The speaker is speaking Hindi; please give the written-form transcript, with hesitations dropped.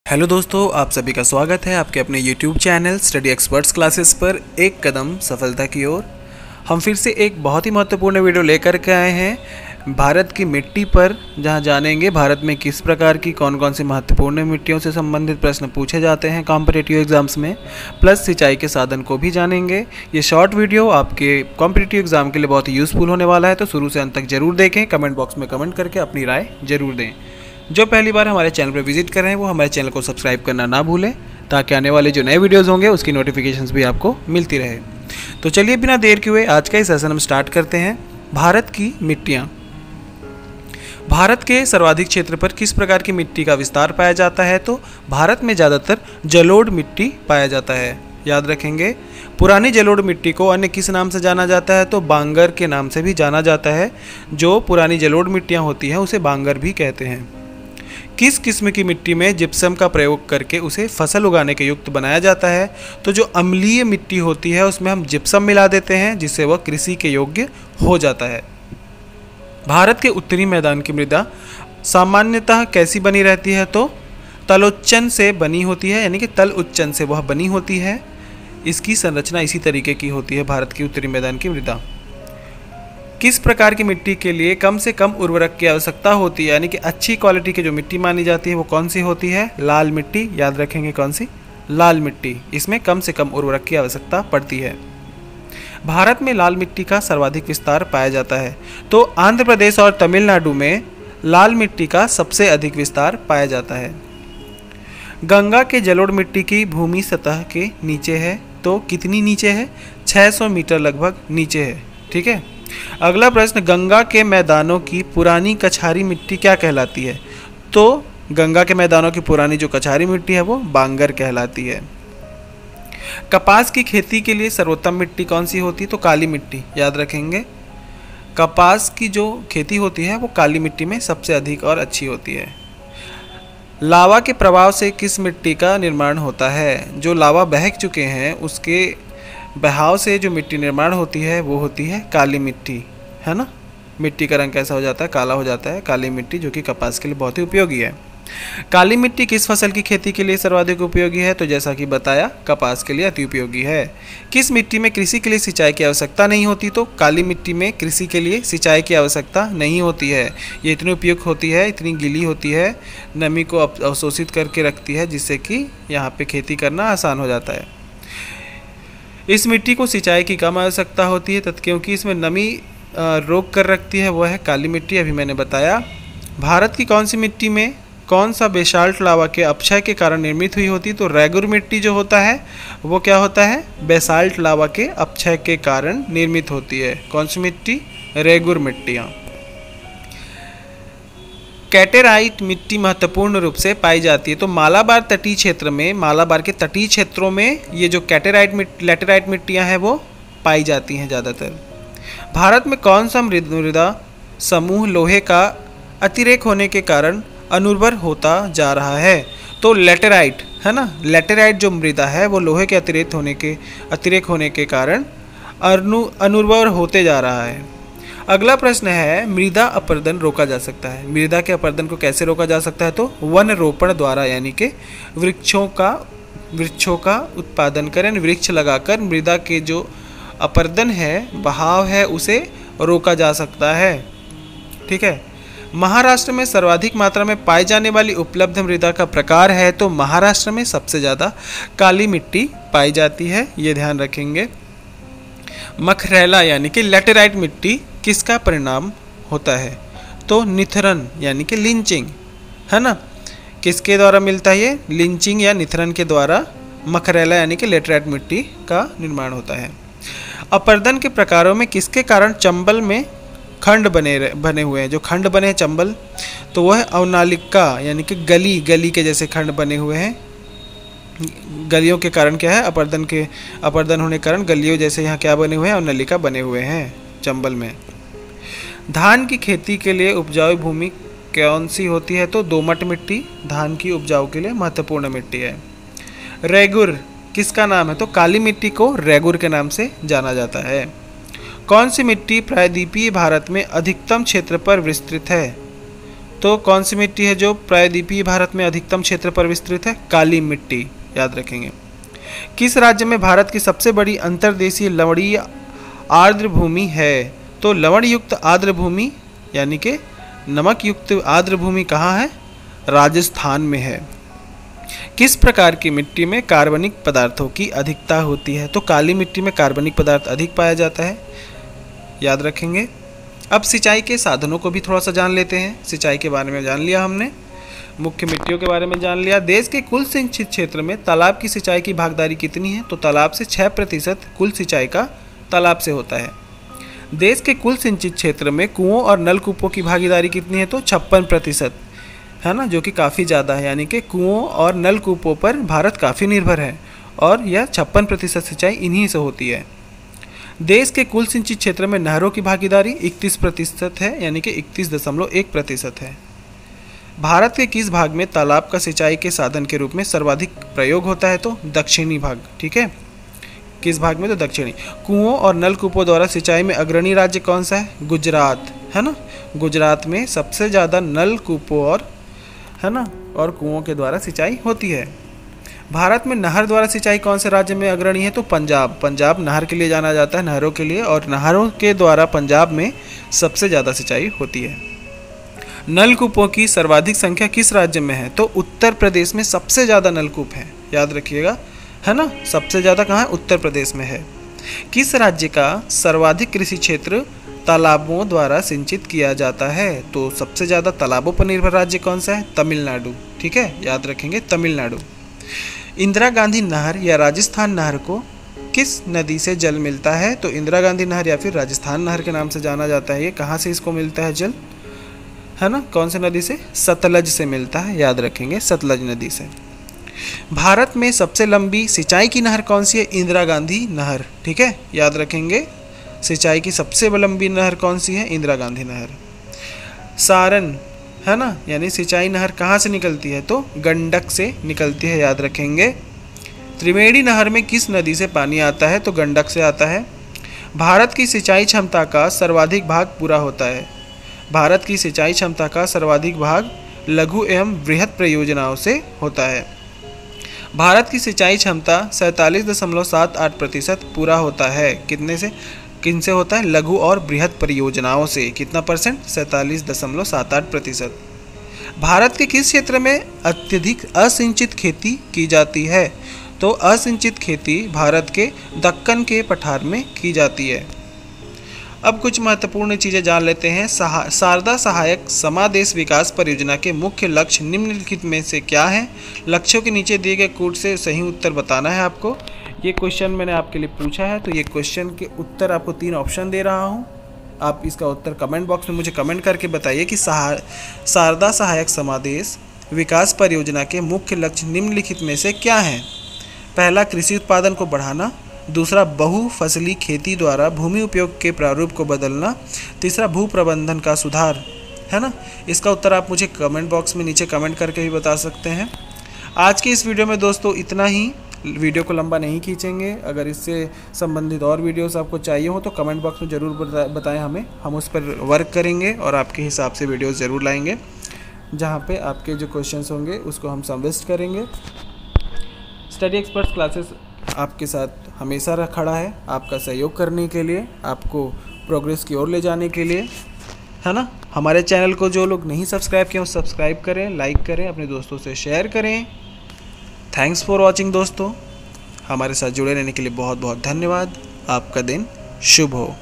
हेलो दोस्तों, आप सभी का स्वागत है आपके अपने YouTube channel study experts classes पर एक कदम सफलता की ओर। हम फिर से एक बहुत ही महत्वपूर्ण वीडियो लेकर के आए हैं भारत की मिट्टी पर, जहां जानेंगे भारत में किस प्रकार की कौन कौन सी महत्वपूर्ण मिट्टियों से संबंधित प्रश्न पूछे जाते हैं कॉम्पिटिटिव एग्जाम्स में, प्लस सिंचाई के साधन को भी जानेंगे। ये शॉर्ट वीडियो आपके कॉम्पिटिटिव एग्जाम के लिए बहुत ही यूज़फुल होने वाला है, तो शुरू से अंत तक जरूर देखें। कमेंट बॉक्स में कमेंट करके अपनी राय जरूर दें। जो पहली बार हमारे चैनल पर विजिट कर रहे हैं वो हमारे चैनल को सब्सक्राइब करना ना भूलें, ताकि आने वाले जो नए वीडियोस होंगे उसकी नोटिफिकेशंस भी आपको मिलती रहे। तो चलिए बिना देर के हुए आज का ही सेशन हम स्टार्ट करते हैं। भारत की मिट्टियाँ। भारत के सर्वाधिक क्षेत्र पर किस प्रकार की मिट्टी का विस्तार पाया जाता है? तो भारत में ज़्यादातर जलोढ़ मिट्टी पाया जाता है। याद रखेंगे, पुरानी जलोढ़ मिट्टी को अन्य किस नाम से जाना जाता है? तो बांगर के नाम से भी जाना जाता है। जो पुरानी जलोढ़ मिट्टियाँ होती हैं उसे बांगर भी कहते हैं। किस किस्म की मिट्टी में जिप्सम का प्रयोग करके उसे फसल उगाने के युक्त बनाया जाता है? तो जो अम्लीय मिट्टी होती है उसमें हम जिप्सम मिला देते हैं, जिससे वह कृषि के योग्य हो जाता है। भारत के उत्तरी मैदान की मृदा सामान्यतः कैसी बनी रहती है? तो तलोच्चन से बनी होती है, यानी कि तल उच्चन से वह बनी होती है। इसकी संरचना इसी तरीके की होती है भारत की उत्तरी मैदान की मृदा। किस प्रकार की मिट्टी के लिए कम से कम उर्वरक की आवश्यकता होती है, यानी कि अच्छी क्वालिटी की जो मिट्टी मानी जाती है वो कौन सी होती है? लाल मिट्टी। याद रखेंगे कौन सी? लाल मिट्टी। इसमें कम से कम उर्वरक की आवश्यकता पड़ती है। भारत में लाल मिट्टी का सर्वाधिक विस्तार पाया जाता है। तो आंध्र प्रदेश और तमिलनाडु में लाल मिट्टी का सबसे अधिक विस्तार पाया जाता है। गंगा के जलोढ़ मिट्टी की भूमि सतह के नीचे है। तो कितनी नीचे है? 600 मीटर लगभग नीचे है। ठीक है। अगला प्रश्न, गंगा के मैदानों की पुरानी कछारी मिट्टी क्या कहलाती है? तो गंगा के मैदानों की पुरानी जो कछारी मिट्टी है वो बांगर कहलाती है। कपास की खेती के लिए सर्वोत्तम मिट्टी कौन सी होती है? तो काली मिट्टी। याद रखेंगे, कपास की जो खेती होती है वो काली मिट्टी में सबसे अधिक और अच्छी होती है। लावा के प्रभाव से किस मिट्टी का निर्माण होता है? जो लावा बह चुके हैं उसके बहाव से जो मिट्टी निर्माण होती है वो होती है काली मिट्टी, है ना। मिट्टी का रंग कैसा हो जाता है? काला हो जाता है। काली मिट्टी जो कि कपास के लिए बहुत ही उपयोगी है। काली मिट्टी किस फसल की खेती के लिए सर्वाधिक उपयोगी है? तो जैसा कि बताया, कपास के लिए अति उपयोगी है। किस मिट्टी में कृषि के लिए सिंचाई की आवश्यकता नहीं होती? तो काली मिट्टी में कृषि के लिए सिंचाई की आवश्यकता नहीं होती है। ये इतनी उपयुक्त होती है, इतनी गीली होती है, नमी को अवशोषित करके रखती है, जिससे कि यहाँ पे खेती करना आसान हो जाता है। इस मिट्टी को सिंचाई की कम आवश्यकता होती है क्योंकि इसमें नमी रोक कर रखती है, वह है काली मिट्टी, अभी मैंने बताया। भारत की कौन सी मिट्टी में कौन सा बेसाल्ट लावा के अपक्षय के कारण निर्मित हुई होती? तो रेगुर मिट्टी जो होता है वो क्या होता है? बेसाल्ट लावा के अपक्षय के कारण निर्मित होती है। कौन सी मिट्टी? रेगुर मिट्टियाँ। कैटेराइट मिट्टी महत्वपूर्ण रूप से पाई जाती है। तो मालाबार तटीय क्षेत्र में, मालाबार के तटीय क्षेत्रों में ये जो लैटेराइट मिट्टियाँ हैं वो पाई जाती हैं ज़्यादातर। भारत में कौन सा मृदा समूह लोहे का अतिरेक होने के कारण अनुर्वर होता जा रहा है? तो लैटेराइट, है ना। लैटेराइट जो मृदा है वो लोहे के अतिरेक होने के कारण अनुर्वर होते जा रहा है। अगला प्रश्न है, मृदा अपरदन रोका जा सकता है। मृदा के अपरदन को कैसे रोका जा सकता है? तो वन रोपण द्वारा, यानी कि वृक्षों का उत्पादन करें, वृक्ष लगाकर मृदा के जो अपरदन है, बहाव है, उसे रोका जा सकता है। ठीक है। महाराष्ट्र में सर्वाधिक मात्रा में पाई जाने वाली उपलब्ध मृदा का प्रकार है? तो महाराष्ट्र में सबसे ज़्यादा काली मिट्टी पाई जाती है, ये ध्यान रखेंगे। मखरैला यानी कि लैटेराइट मिट्टी किसका परिणाम होता है? तो निथरन यानी कि लिंचिंग, है ना। किसके द्वारा मिलता है ये? लिंचिंग या निथरन के द्वारा मखरैला यानी कि लैटेराइट मिट्टी का निर्माण होता है। अपरदन के प्रकारों में किसके कारण चंबल में खंड बने हुए हैं? जो खंड बने हैं चंबल, तो वह अवनालिका यानी कि गली के जैसे खंड बने हुए हैं। गलियों के कारण क्या है? अपरदन होने के कारण गलियों जैसे यहाँ क्या बने हुए हैं? अवनालिका बने हुए हैं चंबल में। धान की खेती के लिए उपजाऊ भूमि कौन सी होती है? तो दोमट मिट्टी धान की उपजाऊ के लिए महत्वपूर्ण मिट्टी है। रेगुर किसका नाम है? तो काली मिट्टी को रेगुर के नाम से जाना जाता है। कौन सी मिट्टी प्रायद्वीपीय भारत में अधिकतम क्षेत्र पर विस्तृत है? तो कौन सी मिट्टी है जो प्रायद्वीपीय भारत में अधिकतम क्षेत्र पर विस्तृत है? काली मिट्टी, याद रखेंगे। किस राज्य में भारत की सबसे बड़ी अंतर्देशीय लवणीय आर्द्र भूमि है? तो लवण युक्त आर्द्र भूमि यानी कि नमक युक्त आर्द्र भूमि कहाँ है? राजस्थान में है। किस प्रकार की मिट्टी में कार्बनिक पदार्थों की अधिकता होती है? तो काली मिट्टी में कार्बनिक पदार्थ अधिक पाया जाता है, याद रखेंगे। अब सिंचाई के साधनों को भी थोड़ा सा जान लेते हैं। सिंचाई के बारे में जान लिया हमने, मुख्य मिट्टियों के बारे में जान लिया। देश के कुल सिंचित क्षेत्र में तालाब की सिंचाई की भागीदारी कितनी है? तो तालाब से 6% कुल सिंचाई का तालाब से होता है। देश के कुल सिंचित क्षेत्र में कुओं और नलकूपों की भागीदारी कितनी है? तो 56% है ना, जो कि काफ़ी ज़्यादा है। यानी कि कुओं और नलकूपों पर भारत काफ़ी निर्भर है और यह 56% सिंचाई इन्हीं से होती है। देश के कुल सिंचित क्षेत्र में नहरों की भागीदारी 31% है, यानी कि 31.1% है। भारत के किस भाग में तालाब का सिंचाई के साधन के रूप में सर्वाधिक प्रयोग होता है? तो दक्षिणी भाग, ठीक है। किस भाग में? तो दक्षिणी। कुओं और नलकूपों द्वारा सिंचाई में अग्रणी राज्य कौन सा है? गुजरात, है ना। गुजरात में सबसे ज़्यादा नलकूपों और है ना और कुओं के द्वारा सिंचाई होती है। भारत में नहर द्वारा सिंचाई कौन से राज्य में अग्रणी है? तो पंजाब। पंजाब नहर के लिए जाना जाता है, नहरों के लिए, और नहरों के द्वारा पंजाब में सबसे ज़्यादा सिंचाई होती है। नलकूपों की सर्वाधिक संख्या किस राज्य में है? तो उत्तर प्रदेश में सबसे ज़्यादा नलकूप हैं, याद रखिएगा, है ना। सबसे ज़्यादा कहाँ है? उत्तर प्रदेश में है। किस राज्य का सर्वाधिक कृषि क्षेत्र तालाबों द्वारा सिंचित किया जाता है? तो सबसे ज़्यादा तालाबों पर निर्भर राज्य कौन सा है? तमिलनाडु, ठीक है, याद रखेंगे, तमिलनाडु। इंदिरा गांधी नहर या राजस्थान नहर को किस नदी से जल मिलता है? तो इंदिरा गांधी नहर या फिर राजस्थान नहर के नाम से जाना जाता है। ये कहाँ से इसको मिलता है जल? है ना, कौन से नदी से? सतलज से मिलता है, याद रखेंगे, सतलज नदी से। भारत में सबसे लंबी सिंचाई की नहर कौन सी है? इंदिरा गांधी नहर, ठीक है, याद रखेंगे। सिंचाई की सबसे लंबी नहर कौन सी है? इंदिरा गांधी नहर। सारण, है ना, यानी सिंचाई नहर कहाँ से निकलती है? तो गंडक से निकलती है, याद रखेंगे। त्रिवेणी नहर में किस नदी से पानी आता है? तो गंडक से आता है। भारत की सिंचाई क्षमता का सर्वाधिक भाग पूरा होता है। भारत की सिंचाई क्षमता का सर्वाधिक भाग लघु एवं बृहद परियोजनाओं से होता है। भारत की सिंचाई क्षमता 47.78% पूरा होता है। कितने से? किन से होता है? लघु और बृहद परियोजनाओं से। कितना परसेंट? 47.78%। भारत के किस क्षेत्र में अत्यधिक असिंचित खेती की जाती है? तो असिंचित खेती भारत के दक्कन के पठार में की जाती है। अब कुछ महत्वपूर्ण चीज़ें जान लेते हैं। शारदा सहायक समादेश विकास परियोजना के मुख्य लक्ष्य निम्नलिखित में से क्या है? लक्ष्यों के नीचे दिए गए कोड से सही उत्तर बताना है आपको। ये क्वेश्चन मैंने आपके लिए पूछा है, तो ये क्वेश्चन के उत्तर आपको 3 ऑप्शन दे रहा हूँ। आप इसका उत्तर कमेंट बॉक्स में मुझे कमेंट करके बताइए कि शारदा सहायक समादेश विकास परियोजना के मुख्य लक्ष्य निम्नलिखित में से क्या हैं? पहला, कृषि उत्पादन को बढ़ाना। दूसरा, बहुफसली खेती द्वारा भूमि उपयोग के प्रारूप को बदलना। तीसरा, भू प्रबंधन का सुधार, है ना। इसका उत्तर आप मुझे कमेंट बॉक्स में नीचे कमेंट करके भी बता सकते हैं। आज की इस वीडियो में दोस्तों इतना ही। वीडियो को लंबा नहीं खींचेंगे। अगर इससे संबंधित और वीडियोस आपको चाहिए हो तो कमेंट बॉक्स में ज़रूर बताएं हमें, हम उस पर वर्क करेंगे और आपके हिसाब से वीडियोस ज़रूर लाएंगे, जहां पे आपके जो क्वेश्चंस होंगे उसको हम सबमिट करेंगे। स्टडी एक्सपर्ट्स क्लासेस आपके साथ हमेशा खड़ा है, आपका सहयोग करने के लिए, आपको प्रोग्रेस की ओर ले जाने के लिए, है ना। हमारे चैनल को जो लोग नहीं सब्सक्राइब किए वो सब्सक्राइब करें, लाइक करें, अपने दोस्तों से शेयर करें। थैंक्स फॉर वॉचिंग दोस्तों। हमारे साथ जुड़े रहने के लिए बहुत बहुत धन्यवाद। आपका दिन शुभ हो।